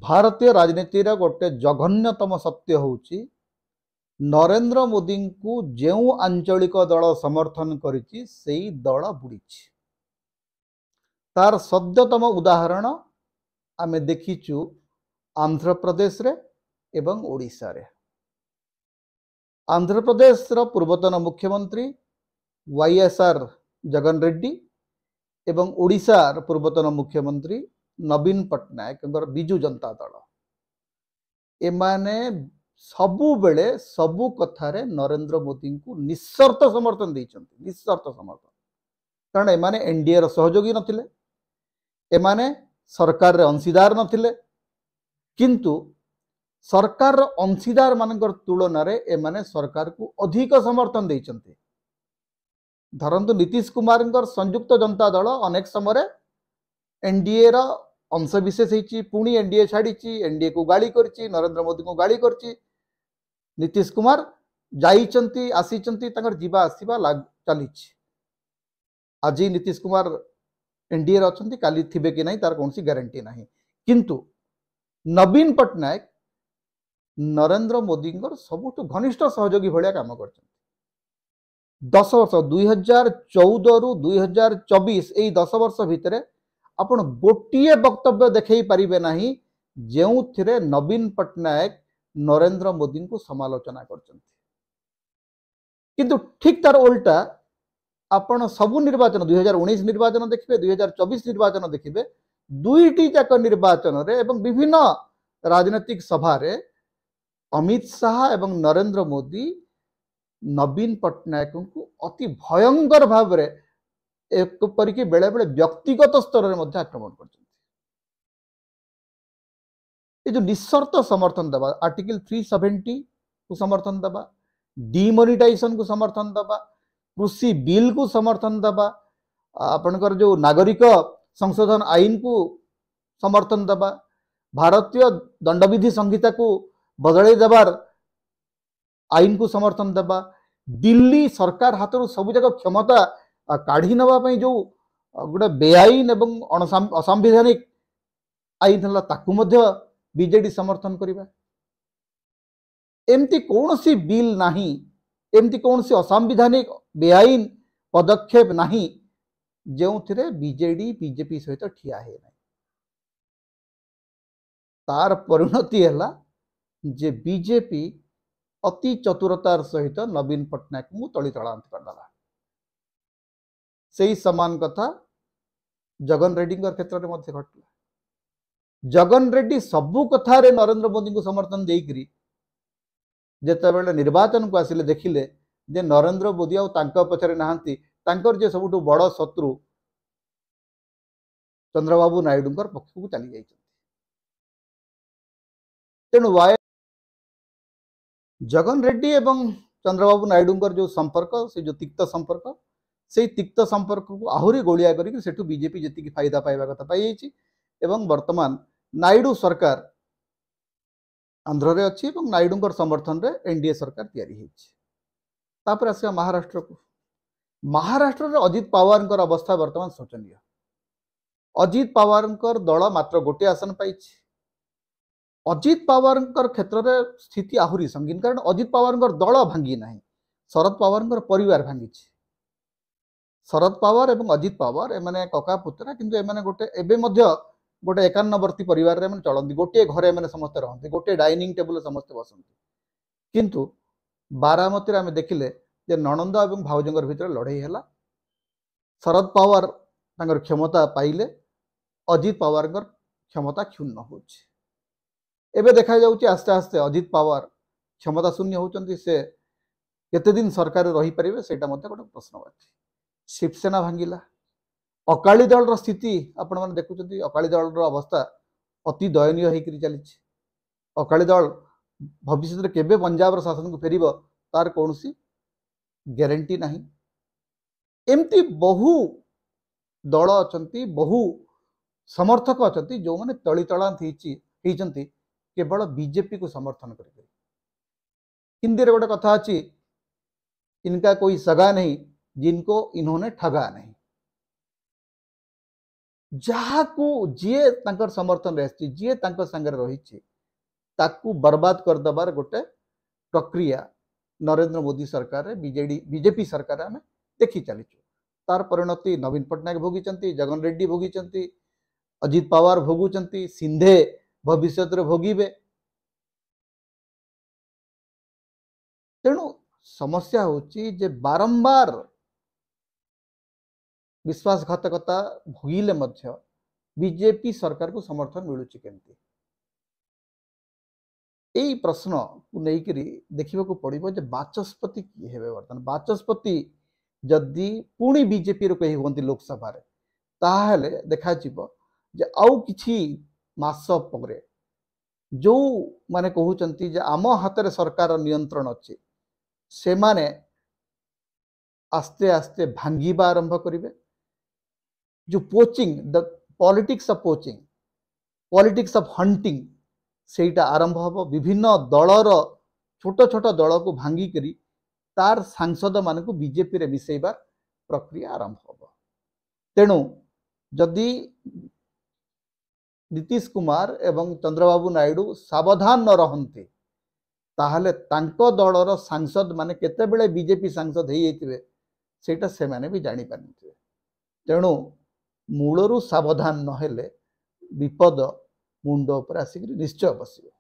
भारतीय राजनीति गोटे जघन्यतम सत्य होउची नरेंद्र मोदी को जो आंचलिक दल समर्थन करिछि सेई दल बुड़ीछि। तार सद्यतम उदाहरण आमे देखिचु आंध्र प्रदेश रे एवं ओडिशा रे। आंध्र प्रदेश रो पूर्वतन मुख्यमंत्री वाईएसआर जगन रेड्डी एवं ओडिशा रो पूर्वतन मुख्यमंत्री नवीन पट्टनायक बिजु जनता दल एमाने सबु बेले सबु कथारे नरेंद्र मोदी को निस्सर्त समर्थन देइछन्ति। निस्सर्त समर्थन कारण एमाने एनडीए रो सहयोगी नथिले, एमाने सरकार रे अंशीदार नथिले, किंतु सरकार रो अंशीदार मानकर तुलन रे एमाने सरकार को अधिक समर्थन देइछन्ति। धरंतु नीतीश कुमार संयुक्त जनता दल अनेक समय एनडीए रो अंशविशेष होती, पुणी एनडीए छाड़ी, एनडीए को गाली करची, नरेंद्र मोदी को गाली करची। नीतीश कुमार जाइचंती आसीचंती तांकर जीवा आसीबा चली। आज नीतीश कुमार एनडीए रे अछंती, काली थिबे कि नहीं तार कोनसी गारंटी नहीं। किंतु नवीन पट्टनायक नरेंद्र मोदी सबुठ घनिष्ठ सहयोगी भाया काम कर 10 वर्ष 2014 रु 2024 यही 10 वर्ष भितर आपण गोटे वक्तव्य देखई पारिबे नहीं जो थिरे नवीन पट्टनायक नरेंद्र मोदी को समालोचना करछन्ति। किंतु ठीक तार उल्टा आपण सबु निर्वाचन 2019 निर्वाचन देखिबे, 2024 निर्वाचन देखिबे, दुईटी जाक निर्वाचन रे एवं विभिन्न राजनीतिक सभा रे अमित शाह एवं नरेंद्र मोदी नवीन पट्टनायक को अति भयंकर भाव रे एक परिके बेले बेले व्यक्तिगत स्तर रे मध्य आक्रमण करछन्ति। ये जो निस्सर्त समर्थन दबा, आर्टिकल 370 को समर्थन दबा, डिमोनिटाइजेशन को समर्थन दबा, कृषि बिल को समर्थन दबा, आपनकर जो नागरिक संशोधन आईन को समर्थन दबा, भारतीय दंडविधि संहिता को बदलाई दबार आईन को समर्थन दबा, दिल्ली सरकार हाथ सबु जाक क्षमता काढ़ी नवा जो गोटे बेआईन एवं असंवैधानिक आईन है ताकू मध्य बीजेडी समर्थन करिबा। एमती कौन सी बिल नहीं, एमती कौन सी असंवैधानिक बेआईन पदक्षेप नहीं जो थिरे बीजेडी बीजेपी सहित ठिया है नहीं। तार परिणति है जे बीजेपी अति चतुरतार सहित नवीन पट्टनायक को तली तलांत करदेला। से समान कथा जगन रेड्डी क्षेत्र में घटला। जगन रेड्डी सबु कथा रे नरेंद्र मोदी को समर्थन देकरी जेतेबेले निर्वाचन को आसिले देखिले जे नरेंद्र मोदी आ तांका पछरे नाहंती, तांकर जे सबुठु बड़ शत्रु चंद्रबाबू नायडू पक्ष को चली जाइछन्ति। तेणु जगन रेड्डी एवं चंद्रबाबू नायडू जो संपर्क, से जो तिक्त संपर्क, से तिक्त संपर्क को आहुरी गोलिया करके सेठु बीजेपी जी फायदा पाइबा कथा पाई जाइछि। एवं वर्तमान नायडू सरकार आंध्र रे अच्छी एवं नायडू समर्थन रे एनडीए सरकार तैयारी होइछि। तापर आसिया महाराष्ट्र को। महाराष्ट्र रे अजित पवार अवस्था वर्तमान शोचनीय। अजित पवार दल मात्र गोटे आसन पाइछि। अजित पवार क्षेत्र रे स्थिति आहुरी संगीन, कारण अजित पवार दल भांगी नहीं, शरद पवार परिवार भांगी। शरद पवार एवं अजित पवार एमाने कका पुतरा, किंतु एमाने गोटे एबे मध्य गोटे 51वर्ती परिवार रे चलती, गोटे घरे एमाने समस्त रहते, गोटे डाइनिंग टेबुल समस्त बसंती। किंतु बारामती रे आमे देखिले जे ननंद एवं भाउजंगर भितर लड़ाई हैला। शरद पवार तांकर क्षमता पाइले, अजित पवार क्षमता क्षुण्ण होछि। एबे देखा जाउछि आस्ते आस्ते अजित पवार क्षमता शून्य होचंती। से केते दिन सरकार रही परिबे सेटा मते गोटे प्रश्नवाची। शिवसेना भांगिला। अकाली दल स्थिति आपण मैंने देखुं, अकाली दल अवस्था अति दयनीय होकर चली। अकाली दल भविष्य में केबे पंजाब शासन को फेर तार कौन ग्यारंटी नहीं। एमती बहु दल अच्छा, बहु समर्थक अच्छा जो मैंने तली तलांत होती केवल बीजेपी को समर्थन करेंगे। हिंदी रे गोटे कथा अच्छी, इनका कोई सगा नहीं जिनको इन्होंने ठगा नहीं। ଯାହାକୁ ଯିଏ ତାଙ୍କର ସମर्थନରେ ଆସିଛି, ଯିଏ ତାଙ୍କ ସାଙ୍ଗରେ ରହିଛି, ତାକୁ बर्बाद करदेबार गोटे प्रक्रिया नरेंद्र मोदी सरकार बीजेपी सरकार आम देखी चलीचु। तार परिणति नवीन पट्टनायक भोगी, जगन रेड्डी भोगी, अजित पवार भोगुंट, सिंधे भविष्य भोगे। तेणु समस्या होची जे बारंबार विश्वासघातकता भोगिले मध्य बीजेपी सरकार को समर्थन मिलूची केमती, यही प्रश्न को लेकर देखा पड़ो जे बाचस्पति किए हे बर्तमान बाचस्पति जदि पुणी बीजेपी रो कही होती लोकसभा ताहले देखा जे आउ किछि मास पर जो माने कहउचंती जे आम हाथ रे सरकार नियंत्रण अच्छे से माने आस्ते आस्ते भांगिबा आरंभ करिवे। जो poaching the politics of poaching, politics of hunting सेटा आरंभ हम। विभिन्न दलर छोट छोट दल को भांगी करी तार सांसद मान को बीजेपी रे मिसेबार प्रक्रिया आरंभ हम। तेणु जदि नीतीश कुमार एवं चंद्रबाबू नायडू सावधान न रहंते ताहले तांको दलर सांसद माने केतेबेले बीजेपी सांसद हे जेतिबे सेटा से माने भी जानि पारनथिबे। तेणु मूलरू सावधान न हेले विपद मुंड उपर आसिक निश्चय बसिबो।